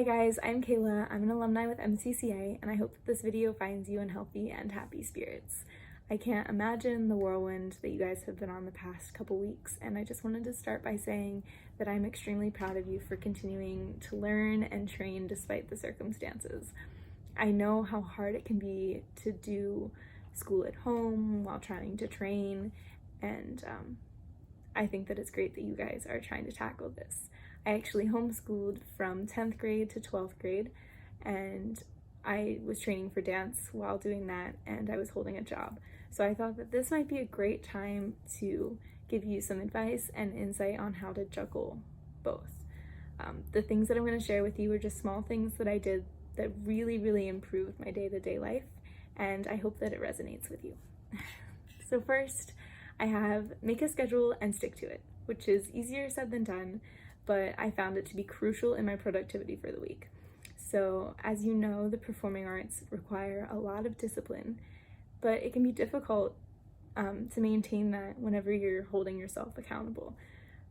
guys, I'm Kayla. I'm an alumni with MCCA, and I hope that this video finds you in healthy and happy spirits. I can't imagine the whirlwind that you guys have been on the past couple weeks, and I just wanted to start by saying that I'm extremely proud of you for continuing to learn and train despite the circumstances. I know how hard it can be to do school at home while trying to train, and I think that it's great that you guys are trying to tackle this. I actually homeschooled from 10th grade to 12th grade, and I was training for dance while doing that, and I was holding a job. So I thought that this might be a great time to give you some advice and insight on how to juggle both. The things that I'm going to share with you are just small things that I did that really improved my day-to-day life, and I hope that it resonates with you. So first, I have make a schedule and stick to it, which is easier said than done, but I found it to be crucial in my productivity for the week. So as you know, the performing arts require a lot of discipline, but it can be difficult to maintain that whenever you're holding yourself accountable.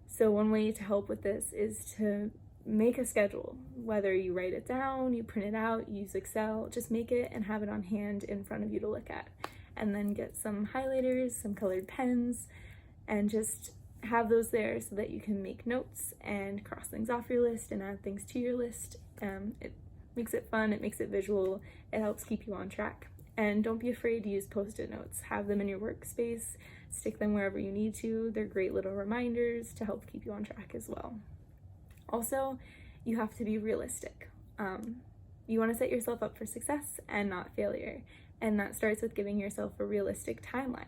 So one way to help with this is to make a schedule, whether you write it down, you print it out, you use Excel, just make it and have it on hand in front of you to look at. And then get some highlighters, some colored pens, and just have those there so that you can make notes and cross things off your list and add things to your list. It makes it fun, it makes it visual, it helps keep you on track. And don't be afraid to use post-it notes. Have them in your workspace, stick them wherever you need to. They're great little reminders to help keep you on track as well. Also, you have to be realistic. You want to set yourself up for success and not failure. And that starts with giving yourself a realistic timeline.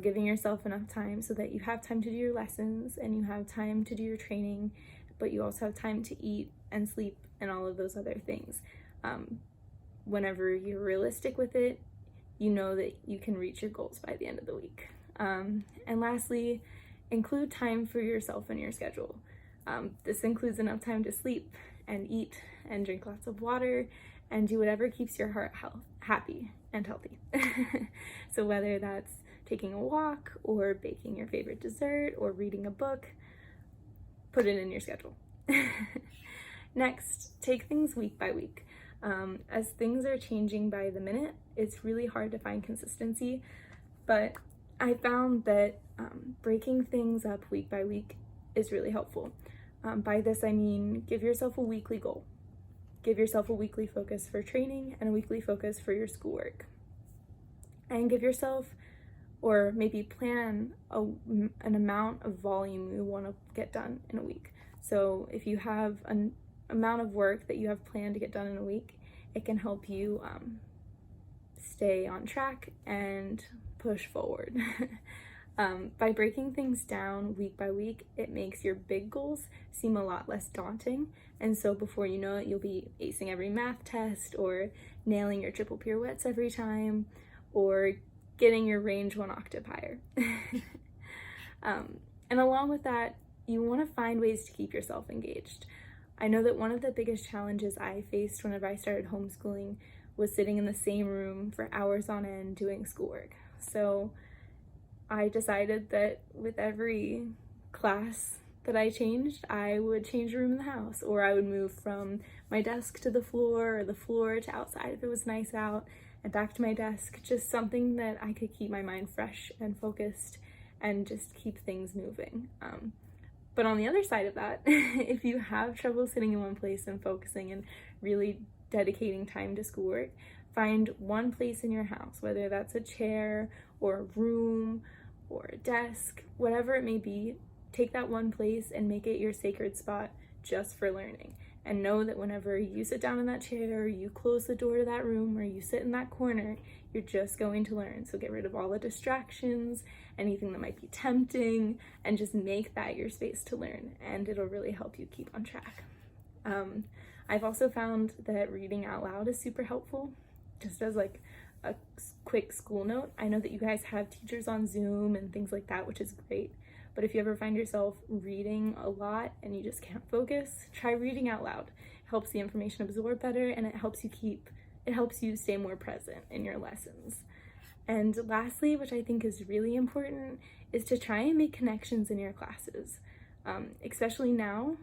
Giving yourself enough time so that you have time to do your lessons and you have time to do your training, but you also have time to eat and sleep and all of those other things. Whenever you're realistic with it, you know that you can reach your goals by the end of the week. And lastly, include time for yourself in your schedule. This includes enough time to sleep and eat and drink lots of water and do whatever keeps your heart happy and healthy. So whether that's taking a walk or baking your favorite dessert or reading a book, put it in your schedule. Next, take things week by week. As things are changing by the minute, it's really hard to find consistency, but I found that breaking things up week by week is really helpful. By this I mean give yourself a weekly goal. Give yourself a weekly focus for training and a weekly focus for your schoolwork. And give yourself, or maybe plan an amount of volume you want to get done in a week. So if you have an amount of work that you have planned to get done in a week, it can help you stay on track and push forward. By breaking things down week by week, it makes your big goals seem a lot less daunting. And so before you know it, you'll be acing every math test or nailing your triple pirouettes every time or getting your range 1 octave higher. And along with that, you want to find ways to keep yourself engaged. I know that one of the biggest challenges I faced whenever I started homeschooling was sitting in the same room for hours on end doing schoolwork. So I decided that with every class that I changed, I would change a room in the house, or I would move from my desk to the floor or the floor to outside if it was nice out, and back to my desk, just something that I could keep my mind fresh and focused and just keep things moving. But on the other side of that, if you have trouble sitting in one place and focusing and really dedicating time to schoolwork, find one place in your house, whether that's a chair or a room or a desk, whatever it may be, take that one place and make it your sacred spot just for learning. And know that whenever you sit down in that chair, or you close the door to that room, or you sit in that corner, you're just going to learn. So get rid of all the distractions, anything that might be tempting, and just make that your space to learn, and it'll really help you keep on track. I've also found that reading out loud is super helpful, just as like a quick school note. I know that you guys have teachers on Zoom and things like that, which is great. But if you ever find yourself reading a lot and you just can't focus, try reading out loud. It helps the information absorb better, and it helps you stay more present in your lessons. And lastly, which I think is really important, is to try and make connections in your classes. Especially now,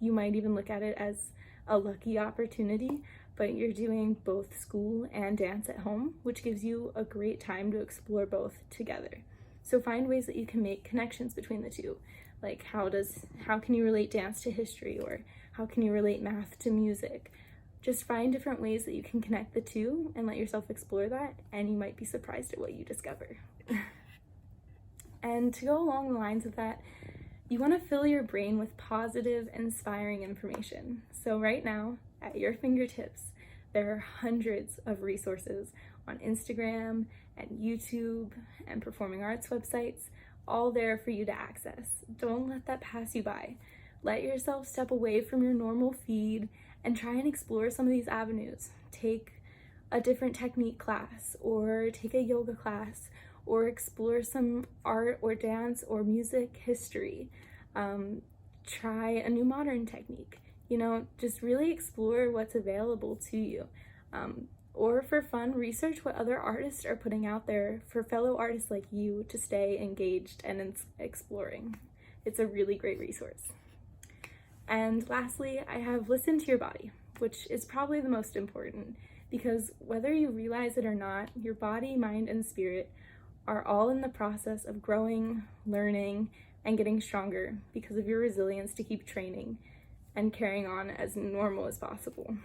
You might even look at it as a lucky opportunity, but you're doing both school and dance at home, which gives you a great time to explore both together. So find ways that you can make connections between the two. Like how can you relate dance to history, or how can you relate math to music? Just find different ways that you can connect the two and let yourself explore that, and you might be surprised at what you discover. And to go along the lines of that, you want to fill your brain with positive, inspiring information. So right now, at your fingertips, there are hundreds of resources on Instagram and YouTube and performing arts websites, all there for you to access. Don't let that pass you by. Let yourself step away from your normal feed and try and explore some of these avenues. Take a different technique class, or take a yoga class, or explore some art or dance or music history. Try a new modern technique. Just really explore what's available to you. Or for fun, research what other artists are putting out there for fellow artists like you to stay engaged and exploring. It's a really great resource. And lastly, I have listened to your body, which is probably the most important, because whether you realize it or not, your body, mind, and spirit are all in the process of growing, learning, and getting stronger because of your resilience to keep training and carrying on as normal as possible.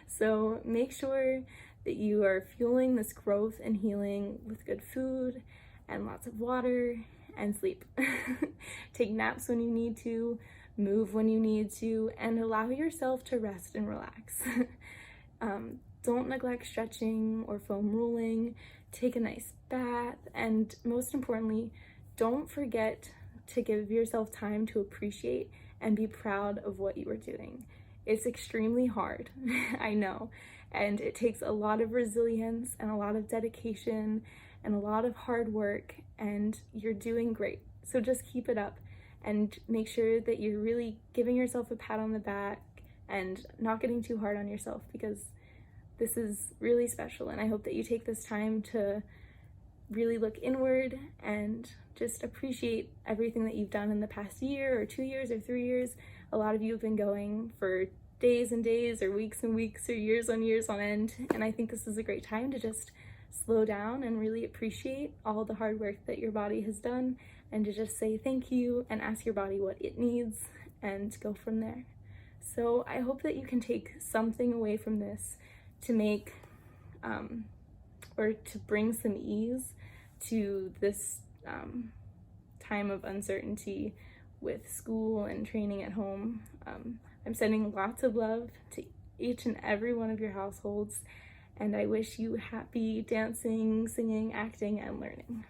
So make sure that you are fueling this growth and healing with good food and lots of water and sleep. Take naps when you need to, move when you need to, and allow yourself to rest and relax. Don't neglect stretching or foam rolling. Take a nice bath, and most importantly, don't forget to give yourself time to appreciate and be proud of what you are doing. It's extremely hard, I know, and it takes a lot of resilience and a lot of dedication and a lot of hard work, and you're doing great. So just keep it up and make sure that you're really giving yourself a pat on the back and not getting too hard on yourself, because this is really special, and I hope that you take this time to really look inward and just appreciate everything that you've done in the past year or 2 years or 3 years. A lot of you have been going for days and days or weeks and weeks or years on end, and I think this is a great time to just slow down and really appreciate all the hard work that your body has done, and to just say thank you and ask your body what it needs and go from there. So I hope that you can take something away from this to make or to bring some ease to this time of uncertainty with school and training at home. I'm sending lots of love to each and every one of your households, and I wish you happy dancing, singing, acting, and learning.